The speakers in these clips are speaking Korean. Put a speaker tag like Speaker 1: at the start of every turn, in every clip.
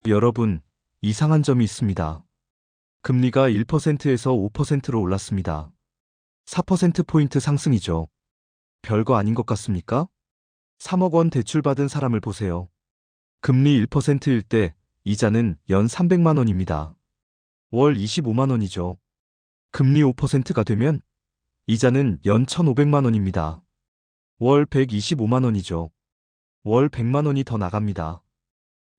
Speaker 1: 여러분, 이상한 점이 있습니다. 금리가 1%에서 5%로 올랐습니다. 4%포인트 상승이죠. 별거 아닌 것 같습니까? 3억 원 대출받은 사람을 보세요. 금리 1%일 때 이자는 연 300만 원입니다. 월 25만 원이죠. 금리 5%가 되면 이자는 연 1,500만 원입니다. 월 125만 원이죠. 월 100만 원이 더 나갑니다.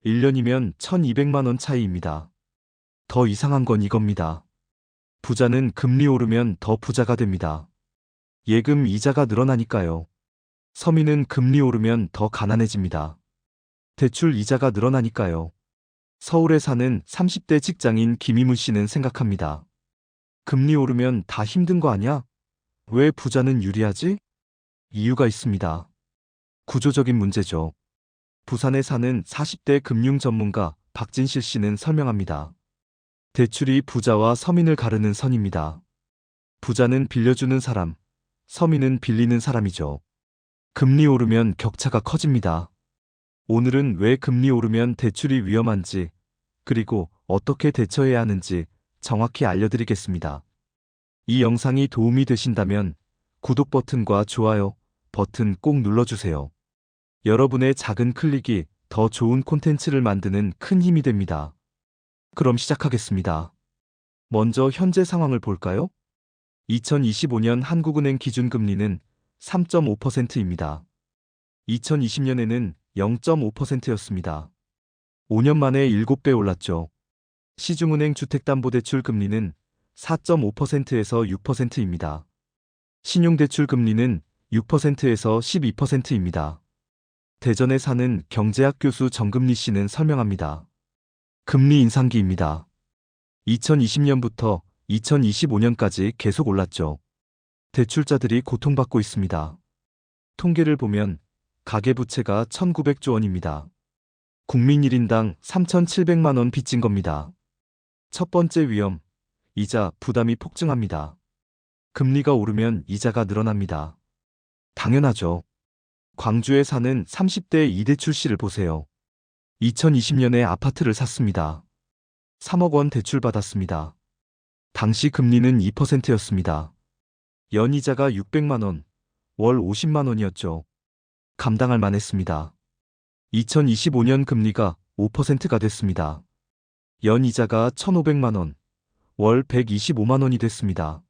Speaker 1: 1년이면 1,200만 원 차이입니다. 더 이상한 건 이겁니다. 부자는 금리 오르면 더 부자가 됩니다. 예금 이자가 늘어나니까요. 서민은 금리 오르면 더 가난해집니다. 대출 이자가 늘어나니까요. 서울에 사는 30대 직장인 김희문 씨는 생각합니다. 금리 오르면 다 힘든 거 아냐? 왜 부자는 유리하지? 이유가 있습니다. 구조적인 문제죠. 부산에 사는 40대 금융 전문가 박진실 씨는 설명합니다. 대출이 부자와 서민을 가르는 선입니다. 부자는 빌려주는 사람, 서민은 빌리는 사람이죠. 금리 오르면 격차가 커집니다. 오늘은 왜 금리 오르면 대출이 위험한지, 그리고 어떻게 대처해야 하는지 정확히 알려드리겠습니다. 이 영상이 도움이 되신다면 구독 버튼과 좋아요 버튼 꼭 눌러주세요. 여러분의 작은 클릭이 더 좋은 콘텐츠를 만드는 큰 힘이 됩니다. 그럼 시작하겠습니다. 먼저 현재 상황을 볼까요? 2025년 한국은행 기준금리는 3.5%입니다. 2020년에는 0.5%였습니다. 5년 만에 7배 올랐죠. 시중은행 주택담보대출 금리는 4.5%에서 6%입니다. 신용대출 금리는 6%에서 12%입니다. 대전에 사는 경제학 교수 정금리 씨는 설명합니다. 금리 인상기입니다. 2020년부터 2025년까지 계속 올랐죠. 대출자들이 고통받고 있습니다. 통계를 보면 가계부채가 1,900조 원입니다. 국민 1인당 3,700만 원 빚진 겁니다. 첫 번째 위험, 이자 부담이 폭증합니다. 금리가 오르면 이자가 늘어납니다. 당연하죠. 광주에 사는 30대 이대출 씨를 보세요. 2020년에 아파트를 샀습니다. 3억 원 대출받았습니다. 당시 금리는 2%였습니다. 연이자가 600만 원, 월 50만 원이었죠. 감당할 만했습니다. 2025년 금리가 5%가 됐습니다. 연이자가 1,500만 원, 월 125만 원이 됐습니다.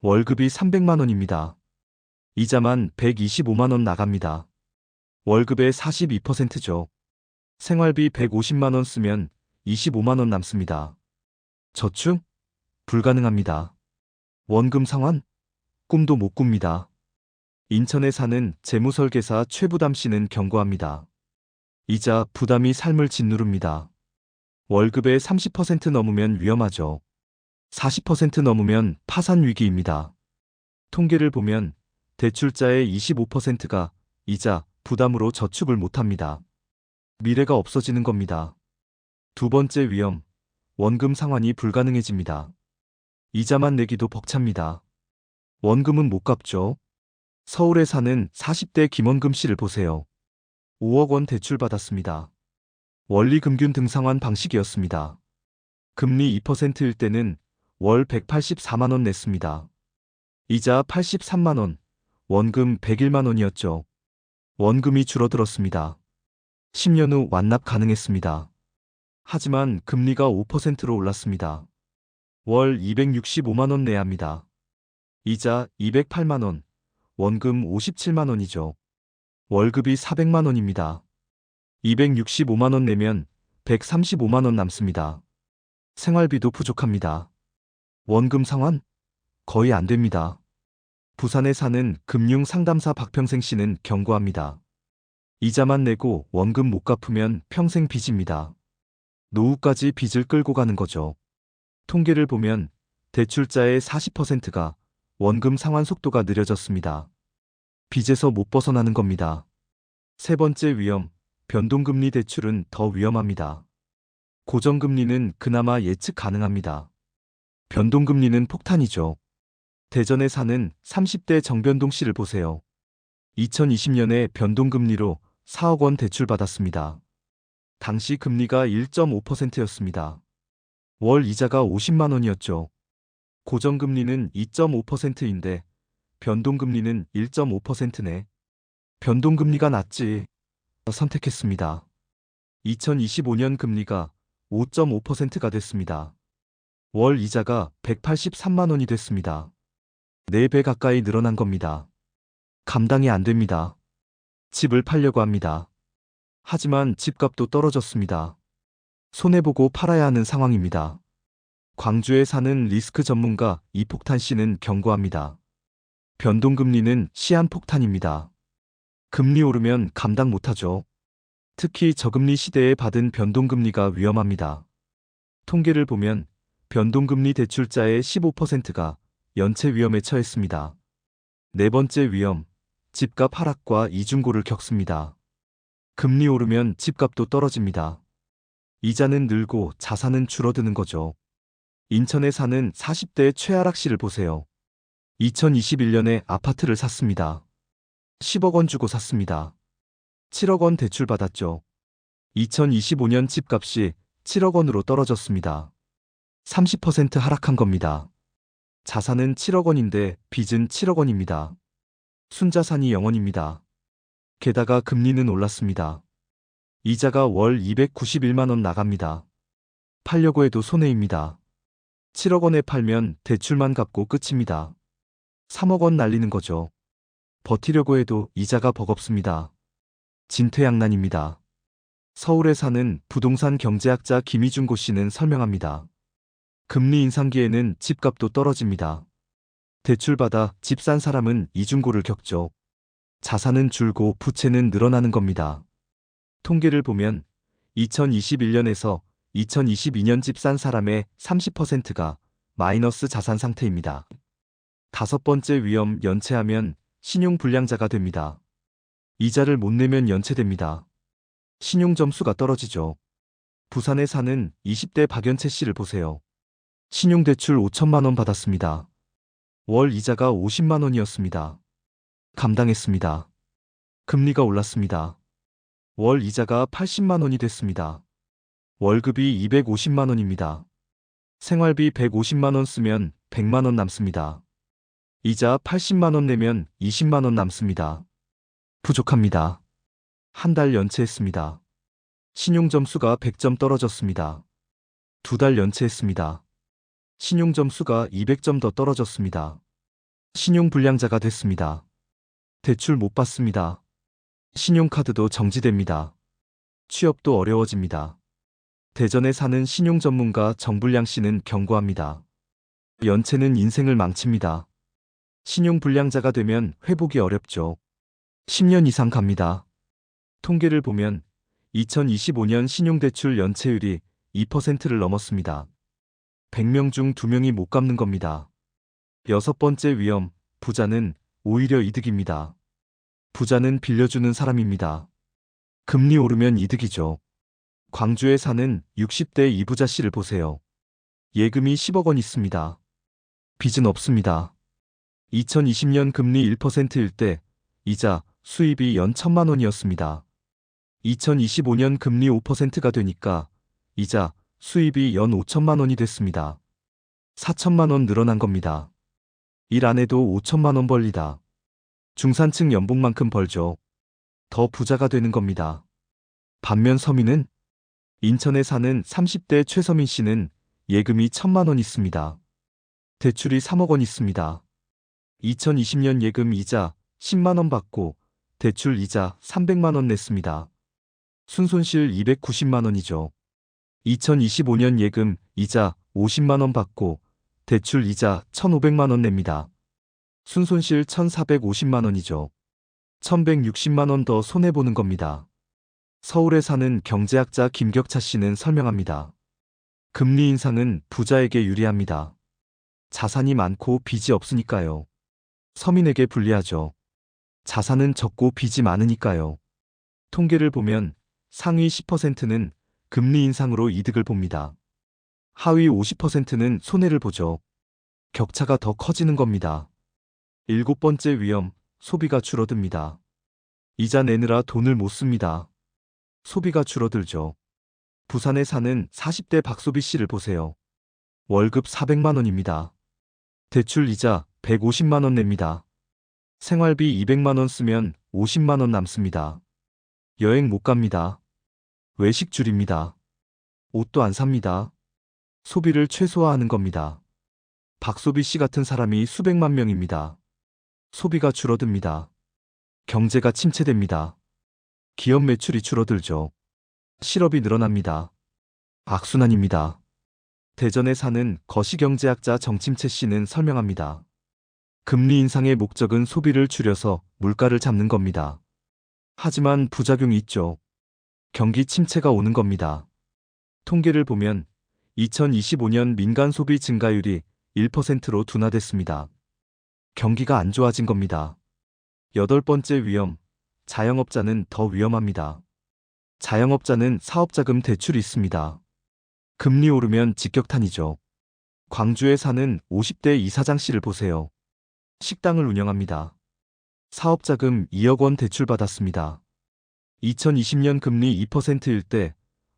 Speaker 1: 월급이 300만 원입니다. 이자만 125만 원 나갑니다. 월급의 42%죠. 생활비 150만 원 쓰면 25만 원 남습니다. 저축? 불가능합니다. 원금 상환? 꿈도 못 꿉니다. 인천에 사는 재무설계사 최부담 씨는 경고합니다. 이자 부담이 삶을 짓누릅니다. 월급의 30% 넘으면 위험하죠. 40% 넘으면 파산 위기입니다. 통계를 보면 대출자의 25%가 이자 부담으로 저축을 못합니다. 미래가 없어지는 겁니다. 두 번째 위험, 원금 상환이 불가능해집니다. 이자만 내기도 벅찹니다. 원금은 못 갚죠. 서울에 사는 40대 김원금 씨를 보세요. 5억 원 대출받았습니다. 원리금균 등상환 방식이었습니다. 금리 2%일 때는 월 184만 원 냈습니다. 이자 83만 원, 원금 101만 원이었죠. 원금이 줄어들었습니다. 10년 후 완납 가능했습니다. 하지만 금리가 5%로 올랐습니다. 월 265만 원 내야 합니다. 이자 208만 원, 원금 57만 원이죠. 월급이 400만 원입니다. 265만 원 내면 135만 원 남습니다. 생활비도 부족합니다. 원금 상환? 거의 안 됩니다. 부산에 사는 금융상담사 박평생 씨는 경고합니다. 이자만 내고 원금 못 갚으면 평생 빚입니다. 노후까지 빚을 끌고 가는 거죠. 통계를 보면 대출자의 40%가 원금 상환 속도가 느려졌습니다. 빚에서 못 벗어나는 겁니다. 세 번째 위험, 변동금리 대출은 더 위험합니다. 고정금리는 그나마 예측 가능합니다. 변동금리는 폭탄이죠. 대전에 사는 30대 정변동 씨를 보세요. 2020년에 변동금리로 4억 원 대출받았습니다. 당시 금리가 1.5%였습니다. 월 이자가 50만 원이었죠. 고정금리는 2.5%인데 변동금리는 1.5%네. 변동금리가 낫지. 선택했습니다. 2025년 금리가 5.5%가 됐습니다. 월 이자가 183만 원이 됐습니다. 4배 가까이 늘어난 겁니다. 감당이 안 됩니다. 집을 팔려고 합니다. 하지만 집값도 떨어졌습니다. 손해보고 팔아야 하는 상황입니다. 광주에 사는 리스크 전문가 이폭탄 씨는 경고합니다. 변동금리는 시한폭탄입니다. 금리 오르면 감당 못하죠. 특히 저금리 시대에 받은 변동금리가 위험합니다. 통계를 보면 변동금리 대출자의 15%가 연체 위험에 처했습니다. 네 번째 위험, 집값 하락과 이중고를 겪습니다. 금리 오르면 집값도 떨어집니다. 이자는 늘고 자산은 줄어드는 거죠. 인천에 사는 40대 최아락 씨를 보세요. 2021년에 아파트를 샀습니다. 10억 원 주고 샀습니다. 7억 원 대출 받았죠. 2025년 집값이 7억 원으로 떨어졌습니다. 30% 하락한 겁니다. 자산은 7억 원인데 빚은 7억 원입니다. 순자산이 0원입니다. 게다가 금리는 올랐습니다. 이자가 월 291만 원 나갑니다. 팔려고 해도 손해입니다. 7억 원에 팔면 대출만 갚고 끝입니다. 3억 원 날리는 거죠. 버티려고 해도 이자가 버겁습니다. 진퇴양난입니다. 서울에 사는 부동산 경제학자 김희중고 씨는 설명합니다. 금리 인상기에는 집값도 떨어집니다. 대출받아 집 산 사람은 이중고를 겪죠. 자산은 줄고 부채는 늘어나는 겁니다. 통계를 보면 2021년에서 2022년 집 산 사람의 30%가 마이너스 자산 상태입니다. 다섯 번째 위험, 연체하면 신용불량자가 됩니다. 이자를 못 내면 연체됩니다. 신용점수가 떨어지죠. 부산에 사는 20대 박연채 씨를 보세요. 신용대출 5천만 원 받았습니다. 월 이자가 50만 원이었습니다. 감당했습니다. 금리가 올랐습니다. 월 이자가 80만 원이 됐습니다. 월급이 250만 원입니다. 생활비 150만 원 쓰면 100만 원 남습니다. 이자 80만 원 내면 20만 원 남습니다. 부족합니다. 한 달 연체했습니다. 신용점수가 100점 떨어졌습니다. 2달 연체했습니다. 신용점수가 200점 더 떨어졌습니다. 신용불량자가 됐습니다. 대출 못 받습니다. 신용카드도 정지됩니다. 취업도 어려워집니다. 대전에 사는 신용전문가 정불량 씨는 경고합니다. 연체는 인생을 망칩니다. 신용불량자가 되면 회복이 어렵죠. 10년 이상 갑니다. 통계를 보면 2025년 신용대출 연체율이 2%를 넘었습니다. 100명 중 2명이 못 갚는 겁니다. 여섯 번째 위험, 부자는 오히려 이득입니다. 부자는 빌려주는 사람입니다. 금리 오르면 이득이죠. 광주에 사는 60대 이부자 씨를 보세요. 예금이 10억 원 있습니다. 빚은 없습니다. 2020년 금리 1%일 때 이자, 수입이 연 1,000만 원이었습니다. 2025년 금리 5%가 되니까 이자, 수입이 연 5천만 원이 됐습니다. 4천만 원 늘어난 겁니다. 일 안 해도 5천만 원 벌리다. 중산층 연봉만큼 벌죠. 더 부자가 되는 겁니다. 반면 서민은? 인천에 사는 30대 최서민 씨는 예금이 1,000만 원 있습니다. 대출이 3억 원 있습니다. 2020년 예금 이자 10만 원 받고 대출 이자 300만 원 냈습니다. 순손실 290만 원이죠. 2025년 예금 이자 50만 원 받고 대출 이자 1,500만 원 냅니다. 순손실 1,450만 원이죠. 1,160만 원 더 손해보는 겁니다. 서울에 사는 경제학자 김격차 씨는 설명합니다. 금리 인상은 부자에게 유리합니다. 자산이 많고 빚이 없으니까요. 서민에게 불리하죠. 자산은 적고 빚이 많으니까요. 통계를 보면 상위 10%는 금리 인상으로 이득을 봅니다. 하위 50%는 손해를 보죠. 격차가 더 커지는 겁니다. 일곱 번째 위험, 소비가 줄어듭니다. 이자 내느라 돈을 못 씁니다. 소비가 줄어들죠. 부산에 사는 40대 박소비 씨를 보세요. 월급 400만 원입니다. 대출 이자 150만 원 냅니다. 생활비 200만 원 쓰면 50만 원 남습니다. 여행 못 갑니다. 외식 줄입니다. 옷도 안 삽니다. 소비를 최소화하는 겁니다. 박소비 씨 같은 사람이 수백만 명입니다. 소비가 줄어듭니다. 경제가 침체됩니다. 기업 매출이 줄어들죠. 실업이 늘어납니다. 악순환입니다. 대전에 사는 거시경제학자 정침채 씨는 설명합니다. 금리 인상의 목적은 소비를 줄여서 물가를 잡는 겁니다. 하지만 부작용이 있죠. 경기 침체가 오는 겁니다. 통계를 보면 2025년 민간 소비 증가율이 1%로 둔화됐습니다. 경기가 안 좋아진 겁니다. 여덟 번째 위험, 자영업자는 더 위험합니다. 자영업자는 사업자금 대출이 있습니다. 금리 오르면 직격탄이죠. 광주에 사는 50대 이사장 씨를 보세요. 식당을 운영합니다. 사업자금 2억 원 대출받았습니다. 2020년 금리 2%일 때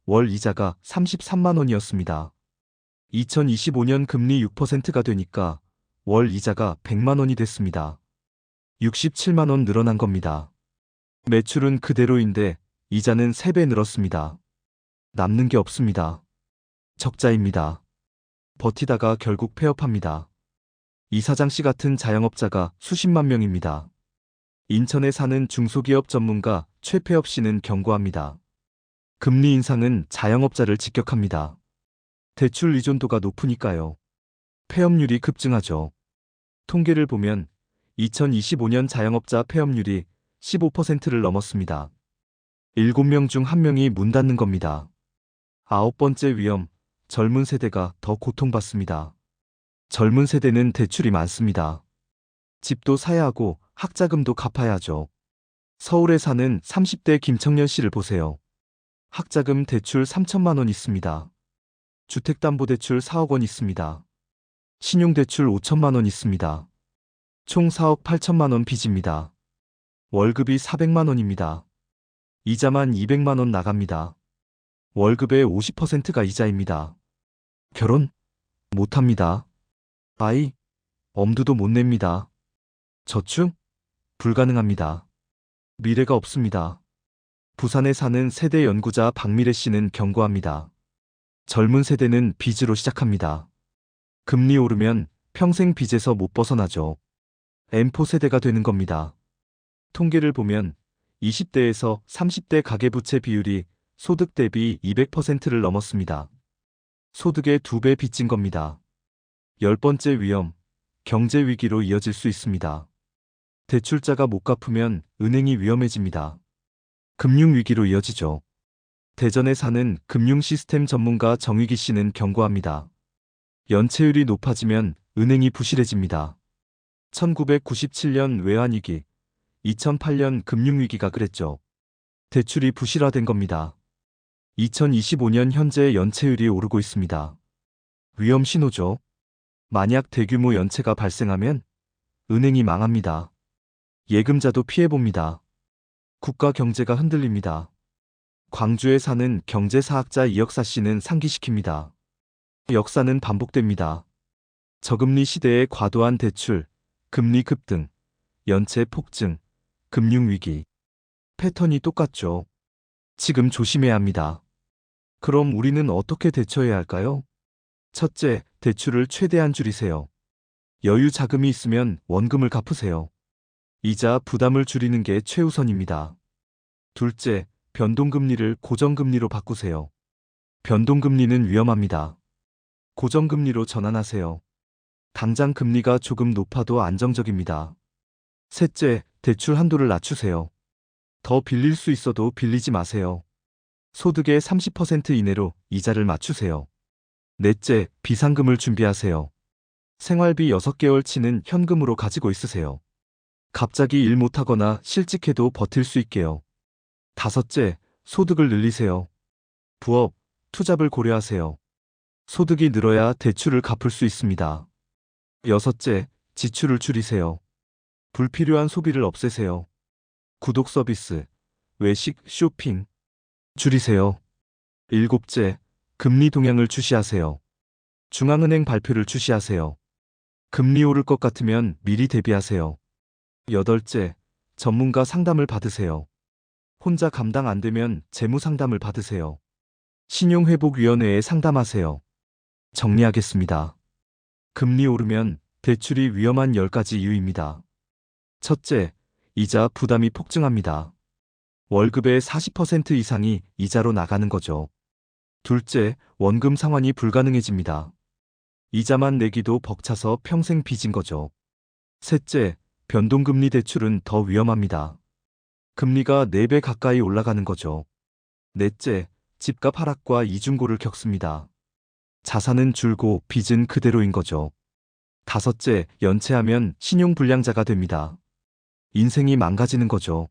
Speaker 1: 월 이자가 33만 원이었습니다. 2025년 금리 6%가 되니까 월 이자가 100만 원이 됐습니다. 67만 원 늘어난 겁니다. 매출은 그대로인데 이자는 3배 늘었습니다. 남는 게 없습니다. 적자입니다. 버티다가 결국 폐업합니다. 이사장 씨 같은 자영업자가 수십만 명입니다. 인천에 사는 중소기업 전문가 최폐업 씨는 경고합니다. 금리 인상은 자영업자를 직격합니다. 대출 의존도가 높으니까요. 폐업률이 급증하죠. 통계를 보면 2025년 자영업자 폐업률이 15%를 넘었습니다. 7명 중 1명이 문 닫는 겁니다. 아홉 번째 위험, 젊은 세대가 더 고통받습니다. 젊은 세대는 대출이 많습니다. 집도 사야 하고 학자금도 갚아야 하죠. 서울에 사는 30대 김청년 씨를 보세요. 학자금 대출 3천만 원 있습니다. 주택담보대출 4억 원 있습니다. 신용대출 5천만 원 있습니다. 총 4억 8천만 원 빚입니다. 월급이 400만 원입니다. 이자만 200만 원 나갑니다. 월급의 50%가 이자입니다. 결혼? 못합니다. 아이? 엄두도 못 냅니다. 저축? 불가능합니다. 미래가 없습니다. 부산에 사는 세대 연구자 박미래 씨는 경고합니다. 젊은 세대는 빚으로 시작합니다. 금리 오르면 평생 빚에서 못 벗어나죠. M4 세대가 되는 겁니다. 통계를 보면 20대에서 30대 가계부채 비율이 소득 대비 200%를 넘었습니다. 소득의 2배 빚진 겁니다. 열 번째 위험, 경제 위기로 이어질 수 있습니다. 대출자가 못 갚으면 은행이 위험해집니다. 금융위기로 이어지죠. 대전에 사는 금융시스템 전문가 정위기 씨는 경고합니다. 연체율이 높아지면 은행이 부실해집니다. 1997년 외환위기, 2008년 금융위기가 그랬죠. 대출이 부실화된 겁니다. 2025년 현재 연체율이 오르고 있습니다. 위험 신호죠. 만약 대규모 연체가 발생하면 은행이 망합니다. 예금자도 피해봅니다. 국가 경제가 흔들립니다. 광주에 사는 경제사학자 이역사 씨는 상기시킵니다. 역사는 반복됩니다. 저금리 시대의 과도한 대출, 금리 급등, 연체 폭증, 금융위기. 패턴이 똑같죠. 지금 조심해야 합니다. 그럼 우리는 어떻게 대처해야 할까요? 첫째, 대출을 최대한 줄이세요. 여유 자금이 있으면 원금을 갚으세요. 이자 부담을 줄이는 게 최우선입니다. 둘째, 변동금리를 고정금리로 바꾸세요. 변동금리는 위험합니다. 고정금리로 전환하세요. 당장 금리가 조금 높아도 안정적입니다. 셋째, 대출 한도를 낮추세요. 더 빌릴 수 있어도 빌리지 마세요. 소득의 30% 이내로 이자를 맞추세요. 넷째, 비상금을 준비하세요. 생활비 6개월치는 현금으로 가지고 있으세요. 갑자기 일 못하거나 실직해도 버틸 수 있게요. 다섯째, 소득을 늘리세요. 부업, 투잡을 고려하세요. 소득이 늘어야 대출을 갚을 수 있습니다. 여섯째, 지출을 줄이세요. 불필요한 소비를 없애세요. 구독 서비스, 외식, 쇼핑 줄이세요. 일곱째, 금리 동향을 주시하세요. 중앙은행 발표를 주시하세요. 금리 오를 것 같으면 미리 대비하세요. 여덟째, 전문가 상담을 받으세요. 혼자 감당 안 되면 재무 상담을 받으세요. 신용회복위원회에 상담하세요. 정리하겠습니다. 금리 오르면 대출이 위험한 10가지 이유입니다. 첫째, 이자 부담이 폭증합니다. 월급의 40% 이상이 이자로 나가는 거죠. 둘째, 원금 상환이 불가능해집니다. 이자만 내기도 벅차서 평생 빚인 거죠. 셋째, 변동금리 대출은 더 위험합니다. 금리가 4배 가까이 올라가는 거죠. 넷째, 집값 하락과 이중고를 겪습니다. 자산은 줄고 빚은 그대로인 거죠. 다섯째, 연체하면 신용불량자가 됩니다. 인생이 망가지는 거죠.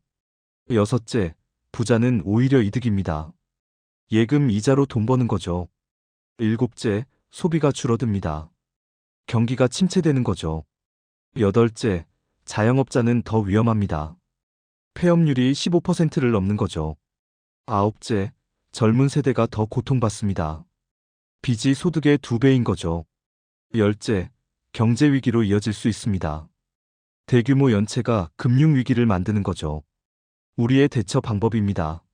Speaker 1: 여섯째, 부자는 오히려 이득입니다. 예금 이자로 돈 버는 거죠. 일곱째, 소비가 줄어듭니다. 경기가 침체되는 거죠. 여덟째, 자영업자는 더 위험합니다. 폐업률이 15%를 넘는 거죠. 아홉째, 젊은 세대가 더 고통받습니다. 빚이 소득의 2배인 거죠. 열째, 경제 위기로 이어질 수 있습니다. 대규모 연체가 금융 위기를 만드는 거죠. 우리의 대처 방법입니다.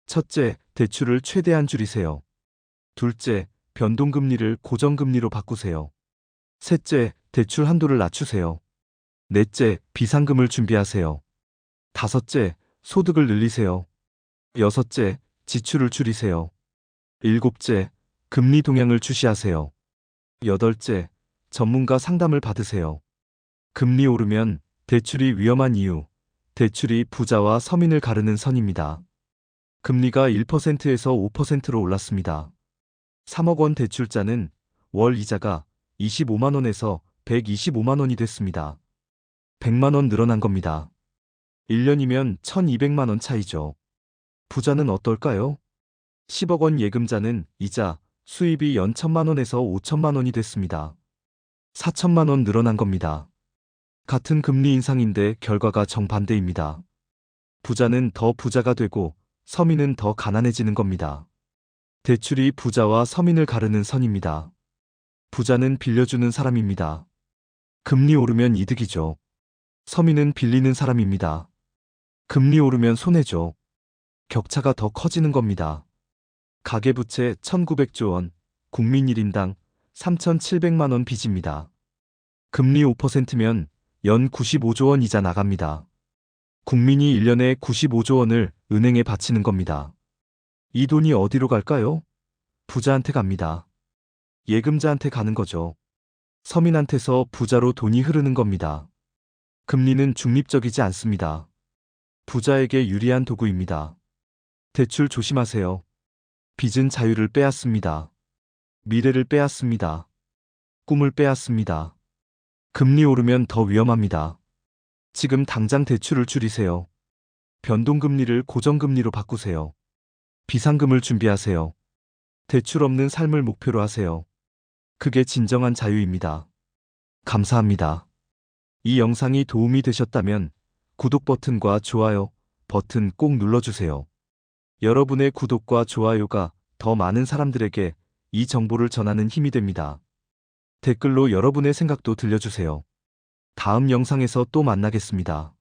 Speaker 1: 첫째, 대출을 최대한 줄이세요. 둘째, 변동금리를 고정금리로 바꾸세요. 셋째, 대출 한도를 낮추세요. 넷째, 비상금을 준비하세요. 다섯째, 소득을 늘리세요. 여섯째, 지출을 줄이세요. 일곱째, 금리 동향을 주시하세요. 여덟째, 전문가 상담을 받으세요. 금리 오르면 대출이 위험한 이유, 대출이 부자와 서민을 가르는 선입니다. 금리가 1%에서 5%로 올랐습니다. 3억 원 대출자는 월 이자가 25만 원에서 125만 원이 됐습니다. 100만 원 늘어난 겁니다. 1년이면 1200만 원 차이죠. 부자는 어떨까요? 10억 원 예금자는 이자, 수입이 연 1000만 원에서 5천만 원이 됐습니다. 4천만 원 늘어난 겁니다. 같은 금리 인상인데 결과가 정반대입니다. 부자는 더 부자가 되고 서민은 더 가난해지는 겁니다. 대출이 부자와 서민을 가르는 선입니다. 부자는 빌려주는 사람입니다. 금리 오르면 이득이죠. 서민은 빌리는 사람입니다. 금리 오르면 손해죠. 격차가 더 커지는 겁니다. 가계부채 1900조 원, 국민 1인당 3700만 원 빚입니다. 금리 5%면 연 95조 원 이자 나갑니다. 국민이 1년에 95조 원을 은행에 바치는 겁니다. 이 돈이 어디로 갈까요? 부자한테 갑니다. 예금자한테 가는 거죠. 서민한테서 부자로 돈이 흐르는 겁니다. 금리는 중립적이지 않습니다. 부자에게 유리한 도구입니다. 대출 조심하세요. 빚은 자유를 빼앗습니다. 미래를 빼앗습니다. 꿈을 빼앗습니다. 금리 오르면 더 위험합니다. 지금 당장 대출을 줄이세요. 변동금리를 고정금리로 바꾸세요. 비상금을 준비하세요. 대출 없는 삶을 목표로 하세요. 그게 진정한 자유입니다. 감사합니다. 이 영상이 도움이 되셨다면 구독 버튼과 좋아요 버튼 꼭 눌러주세요. 여러분의 구독과 좋아요가 더 많은 사람들에게 이 정보를 전하는 힘이 됩니다. 댓글로 여러분의 생각도 들려주세요. 다음 영상에서 또 만나겠습니다.